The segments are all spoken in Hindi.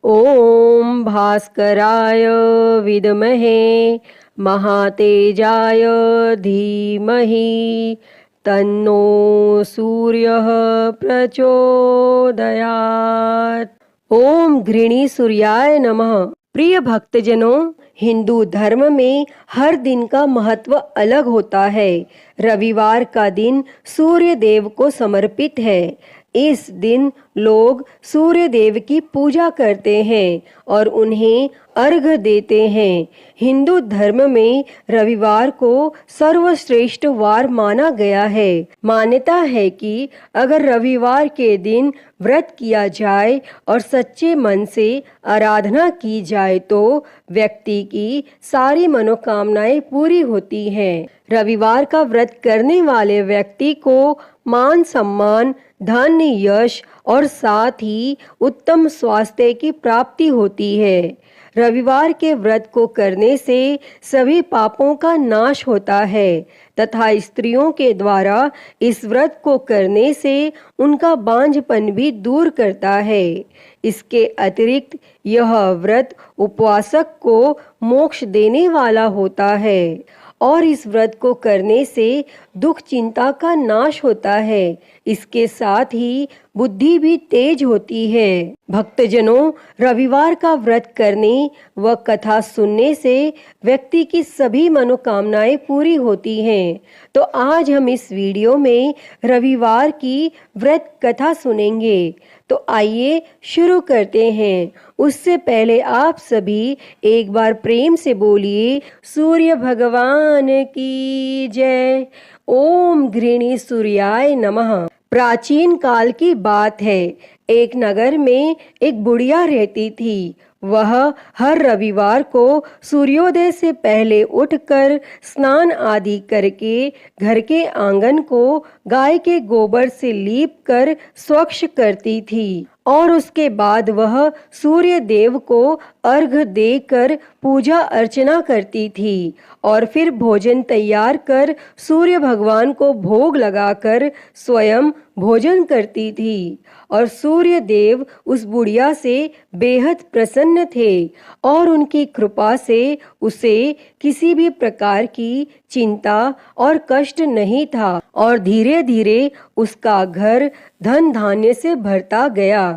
ओम भास्कराय विद्महे महातेजाय धीमहि तन्नो सूर्यः प्रचोदयात्। ओम घृणी सूर्याय नमः। प्रिय भक्तजनों, हिंदू धर्म में हर दिन का महत्व अलग होता है। रविवार का दिन सूर्य देव को समर्पित है। इस दिन लोग सूर्य देव की पूजा करते हैं और उन्हें अर्घ्य देते हैं। हिंदू धर्म में रविवार को सर्वश्रेष्ठ वार माना गया है। मान्यता है कि अगर रविवार के दिन व्रत किया जाए और सच्चे मन से आराधना की जाए तो व्यक्ति की सारी मनोकामनाएं पूरी होती हैं। रविवार का व्रत करने वाले व्यक्ति को मान सम्मान, धन, यश और साथ ही उत्तम स्वास्थ्य की प्राप्ति होती है। रविवार के व्रत को करने से सभी पापों का नाश होता है तथा स्त्रियों के द्वारा इस व्रत को करने से उनका बांझपन भी दूर करता है। इसके अतिरिक्त यह व्रत उपवासक को मोक्ष देने वाला होता है और इस व्रत को करने से दुख चिंता का नाश होता है। इसके साथ ही बुद्धि भी तेज होती है। भक्तजनों, रविवार का व्रत करने व कथा सुनने से व्यक्ति की सभी मनोकामनाएं पूरी होती हैं। तो आज हम इस वीडियो में रविवार की व्रत कथा सुनेंगे। तो आइए शुरू करते हैं। उससे पहले आप सभी एक बार प्रेम से बोलिए, सूर्य भगवान की जय। ओम घृणी सूर्याय नमः। प्राचीन काल की बात है। एक नगर में एक बुढ़िया रहती थी। वह हर रविवार को सूर्योदय से पहले उठकर स्नान आदि करके घर के आंगन को गाय के गोबर से लीप कर स्वच्छ करती थी और उसके बाद वह सूर्य देव को अर्घ्य देकर पूजा अर्चना करती थी और फिर भोजन तैयार कर सूर्य भगवान को भोग लगाकर स्वयं भोजन करती थी और सूर्य देव उस बुढ़िया से बेहद प्रसन्न थे और उनकी कृपा से उसे किसी भी प्रकार की चिंता और कष्ट नहीं था और धीरे धीरे उसका घर धन धान्य से भरता गया।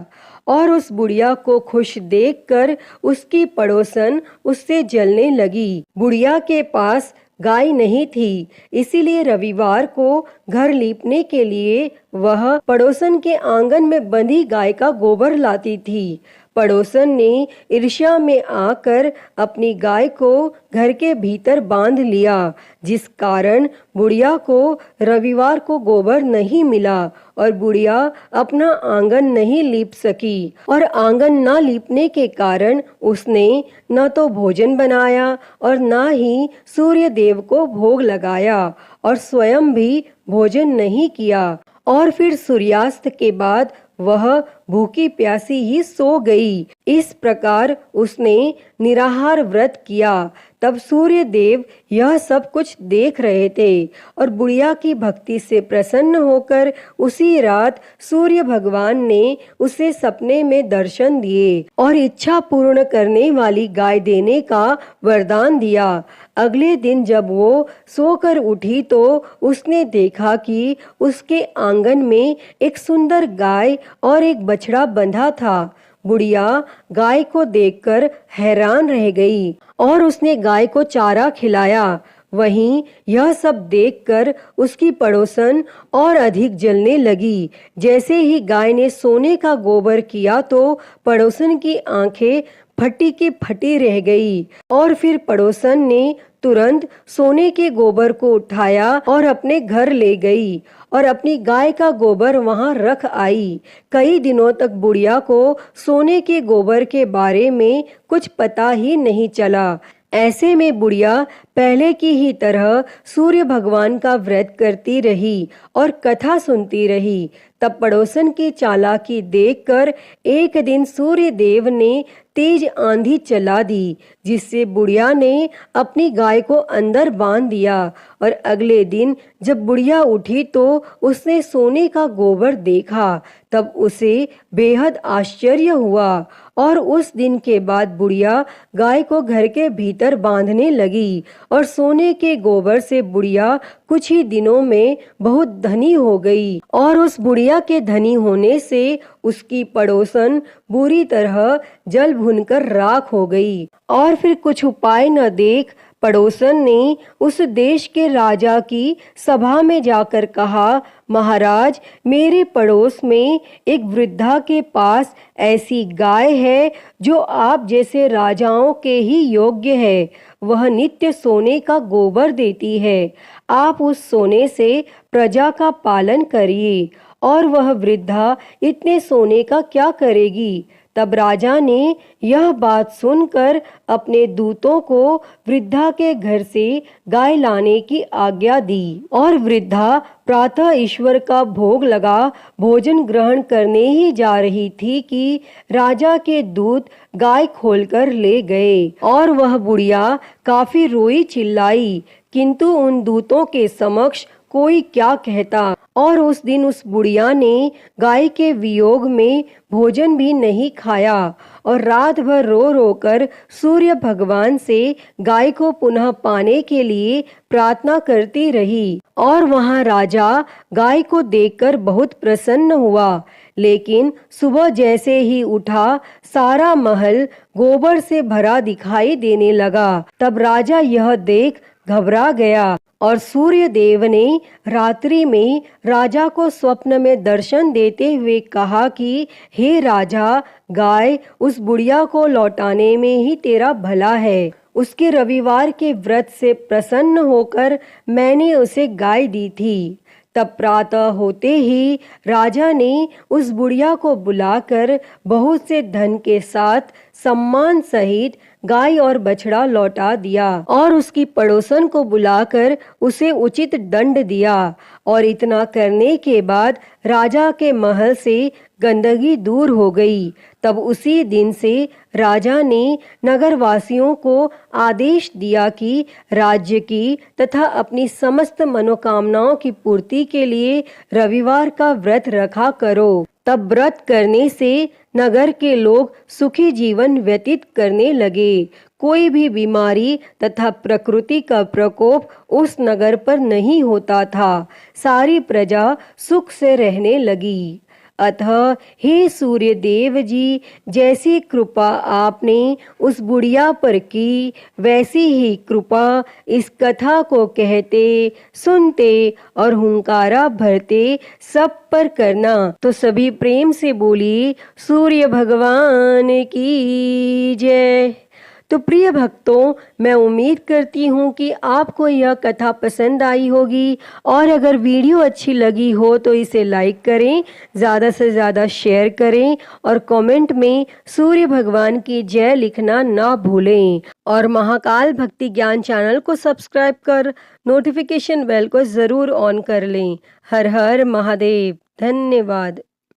और उस बुढ़िया को खुश देखकर उसकी पड़ोसन उससे जलने लगी। बुढ़िया के पास गाय नहीं थी, इसीलिए रविवार को घर लीपने के लिए वह पड़ोसन के आंगन में बंधी गाय का गोबर लाती थी। पड़ोसन ने ईर्ष्या में आकर अपनी गाय को घर के भीतर बांध लिया, जिस कारण बुढ़िया को रविवार को गोबर नहीं मिला और बुढ़िया अपना आंगन नहीं लीप सकी। और आंगन न लीपने के कारण उसने न तो भोजन बनाया और न ही सूर्य देव को भोग लगाया और स्वयं भी भोजन नहीं किया। और फिर सूर्यास्त के बाद वह भूखी प्यासी ही सो गई। इस प्रकार उसने निराहार व्रत किया। तब सूर्य देव यह सब कुछ देख रहे थे और बुढ़िया की भक्ति से प्रसन्न होकर उसी रात सूर्य भगवान ने उसे सपने में दर्शन दिए और इच्छा पूर्ण करने वाली गाय देने का वरदान दिया। अगले दिन जब वो सोकर उठी तो उसने देखा कि उसके आंगन में एक सुंदर गाय और एक बछड़ा बंधा था। बुढ़िया गाय को देखकर हैरान रह गई और उसने गाय को चारा खिलाया। वहीं यह सब देखकर उसकी पड़ोसन और अधिक जलने लगी। जैसे ही गाय ने सोने का गोबर किया तो पड़ोसन की आंखें फटी की फटी रह गई और फिर पड़ोसन ने तुरंत सोने के गोबर को उठाया और अपने घर ले गई और अपनी गाय का गोबर वहां रख आई। कई दिनों तक बुढ़िया को सोने के गोबर के बारे में कुछ पता ही नहीं चला। ऐसे में बुढ़िया पहले की ही तरह सूर्य भगवान का व्रत करती रही और कथा सुनती रही। तब पड़ोसन की चालाकी देखकर एक दिन सूर्य देव ने तेज आंधी चला दी, जिससे बुढ़िया ने अपनी गाय को अंदर बांध दिया। और अगले दिन जब बुढ़िया उठी तो उसने सोने का गोबर देखा। तब उसे बेहद आश्चर्य हुआ और उस दिन के बाद बुढ़िया गाय को घर के भीतर बांधने लगी और सोने के गोबर से बुढ़िया कुछ ही दिनों में बहुत धनी हो गई। और उस बुढ़िया के धनी होने से उसकी पड़ोसन बुरी तरह जल भुनकर राख हो गई। और फिर कुछ उपाय न देख पड़ोसन ने उस देश के राजा की सभा में जाकर कहा, महाराज, मेरे पड़ोस में एक वृद्धा के पास ऐसी गाय है जो आप जैसे राजाओं के ही योग्य है। वह नित्य सोने का गोबर देती है। आप उस सोने से प्रजा का पालन करिए। और वह वृद्धा इतने सोने का क्या करेगी? तब राजा ने यह बात सुनकर अपने दूतों को वृद्धा के घर से गाय लाने की आज्ञा दी। और वृद्धा प्रातः ईश्वर का भोग लगा भोजन ग्रहण करने ही जा रही थी कि राजा के दूत गाय खोलकर ले गए। और वह बुढ़िया काफी रोई चिल्लाई, किंतु उन दूतों के समक्ष कोई क्या कहता। और उस दिन उस बुढ़िया ने गाय के वियोग में भोजन भी नहीं खाया और रात भर रो रो कर सूर्य भगवान से गाय को पुनः पाने के लिए प्रार्थना करती रही। और वहाँ राजा गाय को देखकर बहुत प्रसन्न हुआ। लेकिन सुबह जैसे ही उठा, सारा महल गोबर से भरा दिखाई देने लगा। तब राजा यह देख घबरा गया और सूर्य देव ने रात्रि में राजा को स्वप्न में दर्शन देते हुए कहा कि हे राजा, गाय उस बुढ़िया को लौटाने में ही तेरा भला है। उसके रविवार के व्रत से प्रसन्न होकर मैंने उसे गाय दी थी। तब प्रातः होते ही राजा ने उस बुढ़िया को बुलाकर बहुत से धन के साथ सम्मान सहित गाय और बछड़ा लौटा दिया और उसकी पड़ोसन को बुलाकर उसे उचित दंड दिया। और इतना करने के बाद राजा के महल से गंदगी दूर हो गई। तब उसी दिन से राजा ने नगरवासियों को आदेश दिया कि राज्य की तथा अपनी समस्त मनोकामनाओं की पूर्ति के लिए रविवार का व्रत रखा करो। तब व्रत करने से नगर के लोग सुखी जीवन व्यतीत करने लगे। कोई भी बीमारी तथा प्रकृति का प्रकोप उस नगर पर नहीं होता था। सारी प्रजा सुख से रहने लगी। अतः हे सूर्य देव जी, जैसी कृपा आपने उस बुढ़िया पर की, वैसी ही कृपा इस कथा को कहते, सुनते और हुंकारा भरते सब पर करना। तो सभी प्रेम से बोली सूर्य भगवान की जय। तो प्रिय भक्तों, मैं उम्मीद करती हूँ कि आपको यह कथा पसंद आई होगी और अगर वीडियो अच्छी लगी हो तो इसे लाइक करें, ज़्यादा से ज़्यादा शेयर करें और कमेंट में सूर्य भगवान की जय लिखना ना भूलें। और महाकाल भक्ति ज्ञान चैनल को सब्सक्राइब कर नोटिफिकेशन बेल को ज़रूर ऑन कर लें। हर हर महादेव। धन्यवाद।